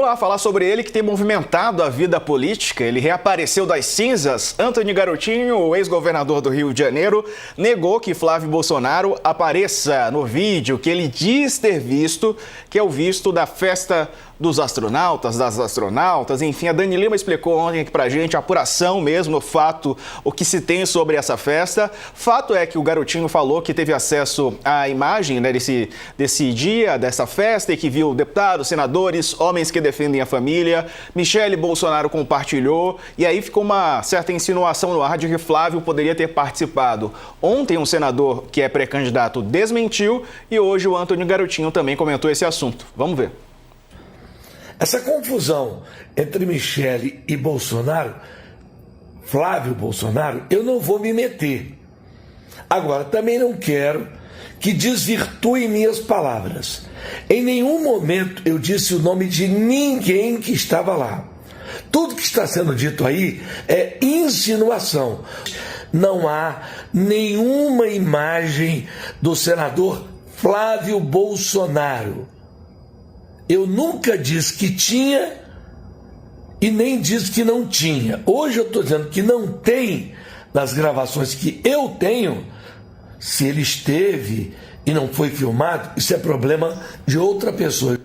A falar sobre ele que tem movimentado a vida política. Ele reapareceu das cinzas. Antony Garotinho, o ex-governador do Rio de Janeiro, negou que Flávio Bolsonaro apareça no vídeo que ele diz ter visto, que é o visto da festa dos astronautas, das astronautas, enfim. A Dani Lima explicou ontem aqui pra gente a apuração mesmo, o fato, o que se tem sobre essa festa. Fato é que o Garotinho falou que teve acesso à imagem, né, desse dia, dessa festa, e que viu deputados, senadores, homens que defendem a família. Michele Bolsonaro compartilhou, e aí ficou uma certa insinuação no ar de que Flávio poderia ter participado. Ontem um senador que é pré-candidato desmentiu, e hoje o Antony Garotinho também comentou esse assunto. Vamos ver. Essa confusão entre Michele e Bolsonaro, Flávio Bolsonaro, eu não vou me meter. Agora, também não quero que desvirtue minhas palavras. Em nenhum momento eu disse o nome de ninguém que estava lá. Tudo que está sendo dito aí é insinuação. Não há nenhuma imagem do senador Flávio Bolsonaro. Eu nunca disse que tinha e nem disse que não tinha. Hoje eu estou dizendo que não tem nas gravações que eu tenho. Se ele esteve e não foi filmado, isso é problema de outra pessoa.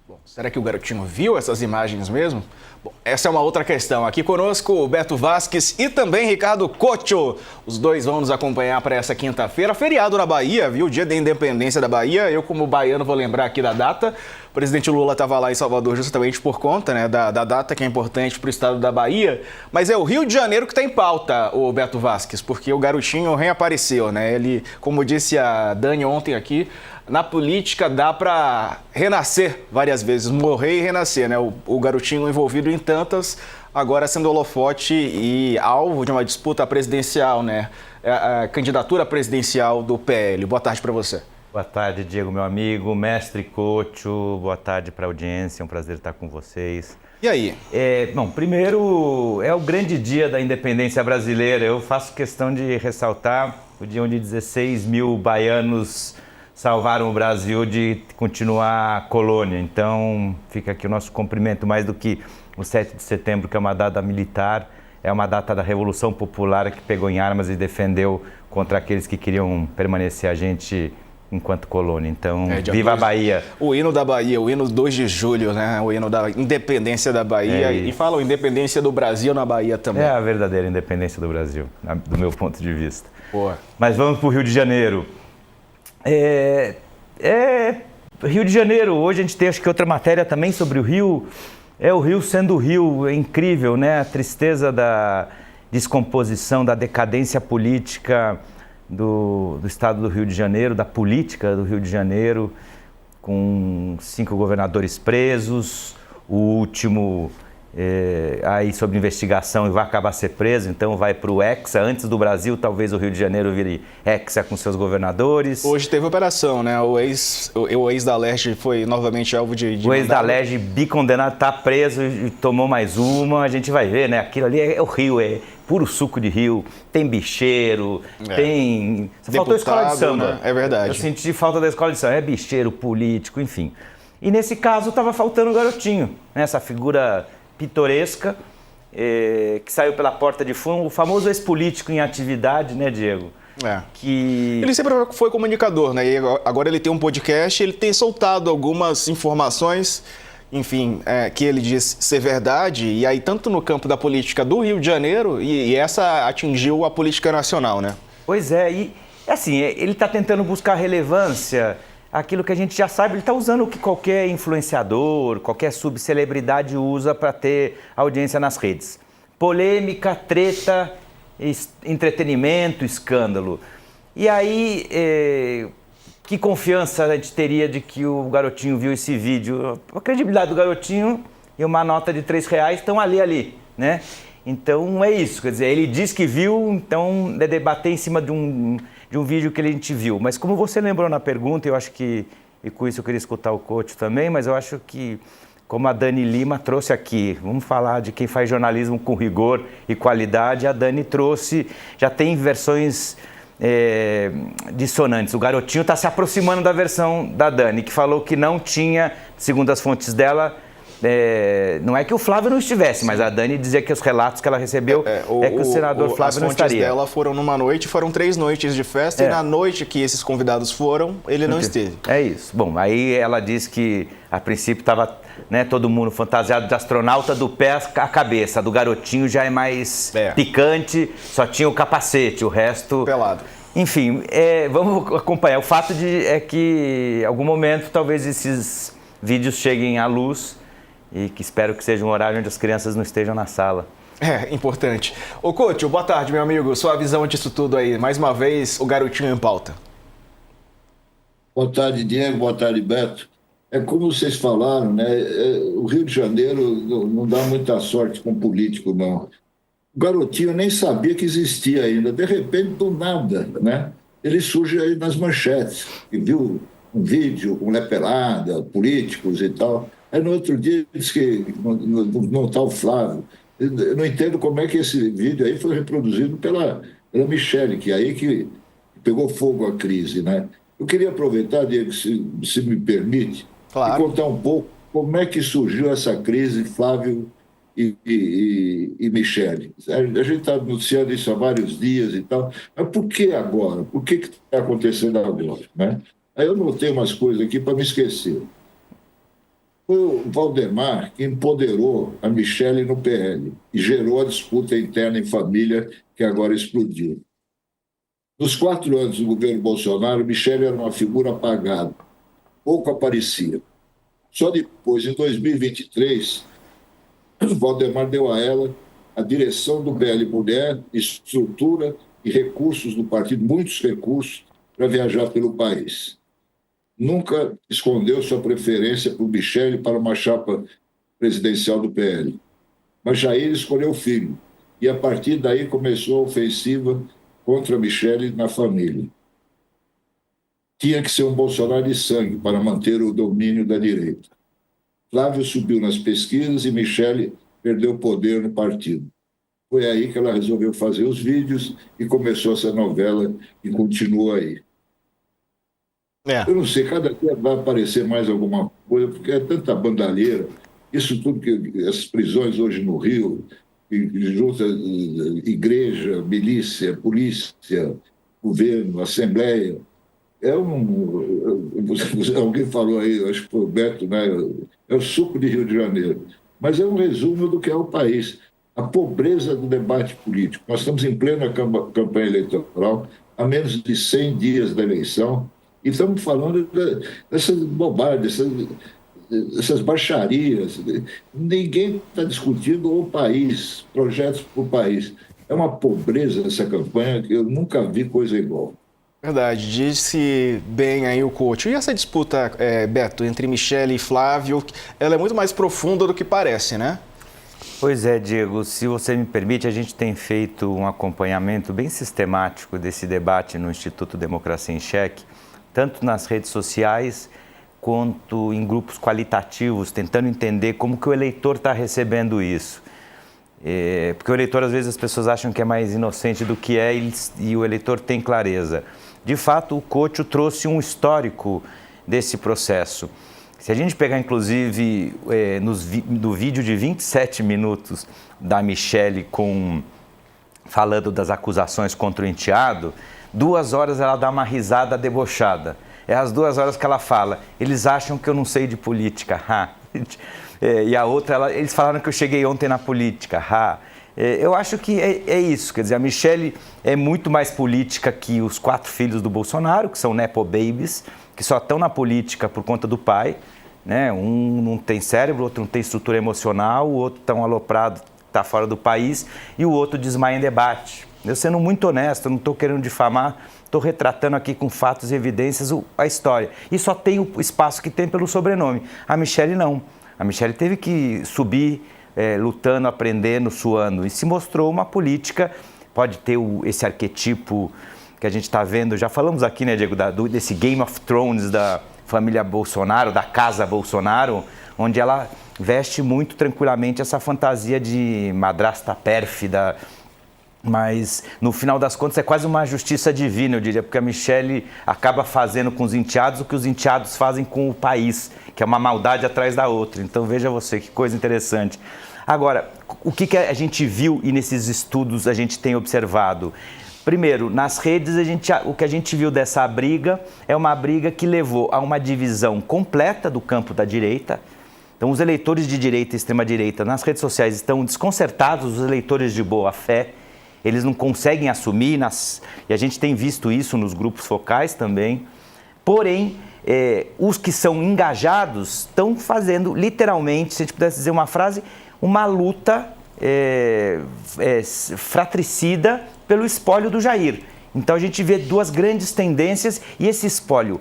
Bom, será que o Garotinho viu essas imagens mesmo? Bom, essa é uma outra questão. Aqui conosco o Beto Vasques e também Ricardo Couto. Os dois vão nos acompanhar para essa quinta-feira. Feriado na Bahia, viu? Dia da independência da Bahia. Eu, como baiano, vou lembrar aqui da data. O presidente Lula estava lá em Salvador justamente por conta, né, da data que é importante para o estado da Bahia. Mas é o Rio de Janeiro que está em pauta, o Beto Vasques, porque o Garotinho reapareceu, né? Ele, como disse a Dani ontem aqui, na política dá para renascer várias vezes, morrer e renascer, né? O Garotinho envolvido em tantas, agora sendo holofote e alvo de uma disputa presidencial, né? A candidatura presidencial do PL. Boa tarde para você. Boa tarde, Diego, meu amigo, mestre Couto, boa tarde para a audiência, é um prazer estar com vocês. E aí? Bom, primeiro, é o grande dia da independência brasileira. Eu faço questão de ressaltar o dia onde 16 mil baianos salvaram o Brasil de continuar colônia. Então, fica aqui o nosso cumprimento, mais do que o 7 de setembro, que é uma data militar, é uma data da Revolução Popular que pegou em armas e defendeu contra aqueles que queriam permanecer a gente enquanto colônia. Então, viva a Bahia! O hino da Bahia, o hino 2 de julho, né? O hino da independência da Bahia. E falam independência do Brasil na Bahia também. É a verdadeira independência do Brasil, do meu ponto de vista. Boa. Mas vamos para o Rio de Janeiro. Rio de Janeiro, hoje a gente tem acho que outra matéria também sobre o Rio. É o Rio sendo o Rio, é incrível, né? A tristeza da descomposição, da decadência política do estado do Rio de Janeiro, da política do Rio de Janeiro, com 5 governadores presos, o último aí sob investigação e vai acabar ser preso, então vai para o Hexa. Antes do Brasil, talvez o Rio de Janeiro vire Hexa com seus governadores. Hoje teve operação, né? O ex da Leste foi novamente alvo de o ex da Leste, bicondenado, está preso e tomou mais uma. A gente vai ver, né? Aquilo ali é o Rio, é puro suco de Rio, tem bicheiro, tem... Só faltou escola de samba. Né? É verdade. Eu senti falta da escola de samba, é bicheiro, político, enfim. E nesse caso estava faltando o Garotinho, né? Essa figura pitoresca, que saiu pela porta de fundo, o famoso ex-político em atividade, né, Diego? Ele sempre foi comunicador, né? E agora ele tem um podcast, ele tem soltado algumas informações, enfim, que ele diz ser verdade, e aí tanto no campo da política do Rio de Janeiro, e essa atingiu a política nacional, né? Pois é, e assim, ele está tentando buscar relevância, aquilo que a gente já sabe, ele está usando o que qualquer influenciador, qualquer subcelebridade usa para ter audiência nas redes. Polêmica, treta, entretenimento, escândalo. E aí, que confiança a gente teria de que o Garotinho viu esse vídeo? A credibilidade do Garotinho e uma nota de R$3 estão ali, né? Então é isso, quer dizer, ele diz que viu, então é debater em cima de um vídeo que a gente viu. Mas como você lembrou na pergunta, eu acho que, e com isso eu queria escutar o Couto também, mas eu acho que, como a Dani Lima trouxe aqui, vamos falar de quem faz jornalismo com rigor e qualidade, a Dani trouxe, já tem versões dissonantes. O Garotinho está se aproximando da versão da Dani, que falou que não tinha, segundo as fontes dela, não é que o Flávio não estivesse, mas a Dani dizia que os relatos que ela recebeu que o senador Flávio não estaria. As fontes dela foram numa noite, foram 3 noites de festa, e na noite que esses convidados foram, ele não esteve. É isso. Bom, aí ela diz que a princípio estava todo mundo fantasiado de astronauta do pé à cabeça. A do garotinho já é mais picante, só tinha o capacete, o resto... Pelado. Enfim, vamos acompanhar. O fato é que em algum momento talvez esses vídeos cheguem à luz e que espero que seja um horário onde as crianças não estejam na sala. Importante. Ô, Couto, boa tarde, meu amigo. Sua visão disso tudo aí. Mais uma vez, o garotinho em pauta. Boa tarde, Diego. Boa tarde, Beto. É como vocês falaram, né? O Rio de Janeiro não dá muita sorte com político, não. O garotinho nem sabia que existia ainda. De repente, do nada, né? Ele surge aí nas manchetes. E viu um vídeo com mulher pelada, políticos e tal. Aí no outro dia diz que não está o Flávio. Eu não entendo como é que esse vídeo aí foi reproduzido pela Michelle, que é aí que pegou fogo a crise, né? Eu queria aproveitar, Diego, se me permite, e contar um pouco como é que surgiu essa crise, Flávio e Michelle. A gente está anunciando isso há vários dias e tal, mas por que agora? Por que está acontecendo agora, né? Aí eu notei umas coisas aqui para me esquecer. Foi o Valdemar que empoderou a Michelle no PL e gerou a disputa interna em família que agora explodiu. Nos 4 anos do governo Bolsonaro, Michelle era uma figura apagada, pouco aparecia. Só depois, em 2023, Valdemar deu a ela a direção do PL Mulher, estrutura e recursos do partido, muitos recursos, para viajar pelo país. Nunca escondeu sua preferência por Michelle para uma chapa presidencial do PL. Mas Jair escolheu o filho, e a partir daí começou a ofensiva contra Michelle na família. Tinha que ser um Bolsonaro de sangue para manter o domínio da direita. Flávio subiu nas pesquisas e Michelle perdeu poder no partido. Foi aí que ela resolveu fazer os vídeos e começou essa novela e continua aí. Eu não sei, cada dia vai aparecer mais alguma coisa, porque é tanta bandalheira, isso tudo que essas prisões hoje no Rio, que junta igreja, milícia, polícia, governo, assembleia. Alguém falou aí, acho que foi o Beto, né? É o suco de Rio de Janeiro. Mas é um resumo do que é o país. A pobreza do debate político. Nós estamos em plena campanha eleitoral, a menos de 100 dias da eleição, e estamos falando dessas bobagens, essas baixarias. Ninguém está discutindo o país, projetos para o país. É uma pobreza essa campanha que eu nunca vi coisa igual. Verdade, disse bem aí o Couto. E essa disputa, Beto, entre Michelle e Flávio, ela é muito mais profunda do que parece, né? Pois é, Diego, se você me permite, a gente tem feito um acompanhamento bem sistemático desse debate no Instituto Democracia em Cheque, tanto nas redes sociais quanto em grupos qualitativos, tentando entender como que o eleitor está recebendo isso. Porque o eleitor, às vezes, as pessoas acham que é mais inocente do que é e o eleitor tem clareza. De fato, o Couto trouxe um histórico desse processo. Se a gente pegar, inclusive, no vídeo de 27 minutos da Michelle falando das acusações contra o enteado, 2 horas ela dá uma risada debochada. É as 2 horas que ela fala, eles acham que eu não sei de política, e a outra, eles falaram que eu cheguei ontem na política, eu acho que é isso, quer dizer, a Michelle é muito mais política que os 4 filhos do Bolsonaro, que são nepo babies, que só estão na política por conta do pai, né? Um não tem cérebro, o outro não tem estrutura emocional, o outro tão aloprado, está fora do país, e o outro desmaia em debate. Eu sendo muito honesto, não estou querendo difamar, estou retratando aqui com fatos e evidências a história. E só tem o espaço que tem pelo sobrenome. A Michelle não. A Michelle teve que subir, lutando, aprendendo, suando, e se mostrou uma política, pode ter esse arquetipo que a gente está vendo, já falamos aqui, né, Diego, desse Game of Thrones da família Bolsonaro, da casa Bolsonaro, onde ela veste muito tranquilamente essa fantasia de madrasta pérfida, Mas, no final das contas, é quase uma justiça divina, eu diria, porque a Michelle acaba fazendo com os enteados o que os enteados fazem com o país, que é uma maldade atrás da outra. Então, veja você, que coisa interessante. Agora, o que a gente viu e nesses estudos a gente tem observado? Primeiro, nas redes, o que a gente viu dessa briga é uma briga que levou a uma divisão completa do campo da direita. Então, os eleitores de direita e extrema-direita nas redes sociais estão desconcertados, os eleitores de boa-fé. Eles não conseguem assumir, e a gente tem visto isso nos grupos focais também. Porém, os que são engajados estão fazendo, literalmente, se a gente pudesse dizer uma frase, uma luta fratricida pelo espólio do Jair. Então, a gente vê duas grandes tendências e esse espólio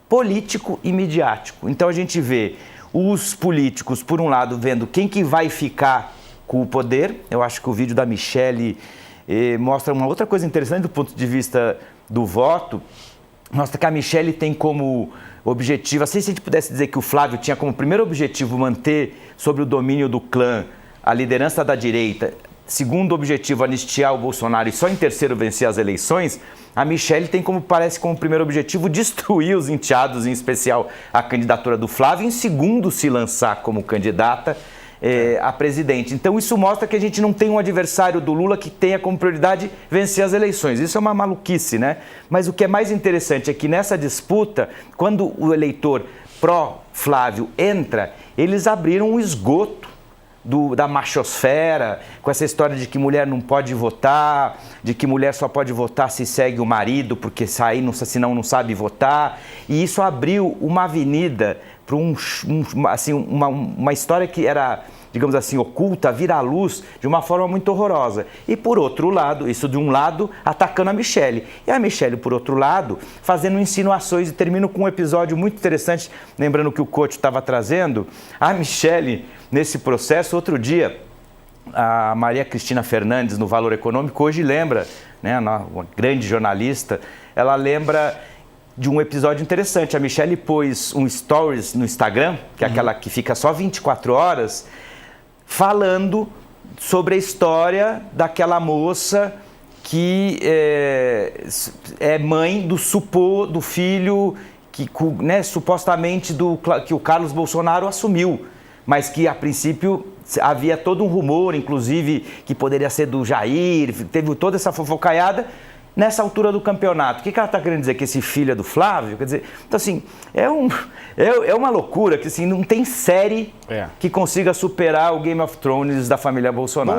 político e midiático. Então, a gente vê os políticos, por um lado, vendo quem que vai ficar com o poder. Eu acho que o vídeo da Michelle mostra uma outra coisa interessante do ponto de vista do voto. Mostra que a Michelle tem como objetivo, assim, se a gente pudesse dizer que o Flávio tinha como primeiro objetivo manter sob o domínio do clã a liderança da direita, segundo objetivo anistiar o Bolsonaro e só em terceiro vencer as eleições, a Michelle tem parece como primeiro objetivo destruir os enteados, em especial a candidatura do Flávio, e em segundo se lançar como candidata a presidente. Então isso mostra que a gente não tem um adversário do Lula que tenha como prioridade vencer as eleições. Isso é uma maluquice, né? Mas o que é mais interessante é que nessa disputa, quando o eleitor pró-Flávio entra, eles abriram um esgoto da machosfera, com essa história de que mulher não pode votar, de que mulher só pode votar se segue o marido, porque senão não sabe votar. E isso abriu uma avenida para uma história que era, digamos assim, oculta, vir à luz de uma forma muito horrorosa. E por outro lado, isso de um lado, atacando a Michelle. E a Michelle, por outro lado, fazendo insinuações. E termino com um episódio muito interessante, lembrando que o coach estava trazendo. A Michelle, nesse processo, outro dia, a Maria Cristina Fernandes, no Valor Econômico, hoje lembra, né, uma grande jornalista, ela lembra de um episódio interessante. A Michelle pôs um stories no Instagram, que é aquela que fica só 24 horas, falando sobre a história daquela moça que é mãe do filho que, né, supostamente que o Carlos Bolsonaro assumiu, mas que a princípio havia todo um rumor, inclusive, que poderia ser do Jair, teve toda essa fofocaiada. Nessa altura do campeonato, o que ela está querendo dizer? Que esse filho é do Flávio? Quer dizer, então assim, é uma loucura que assim, não tem série que consiga superar o Game of Thrones da família Bolsonaro.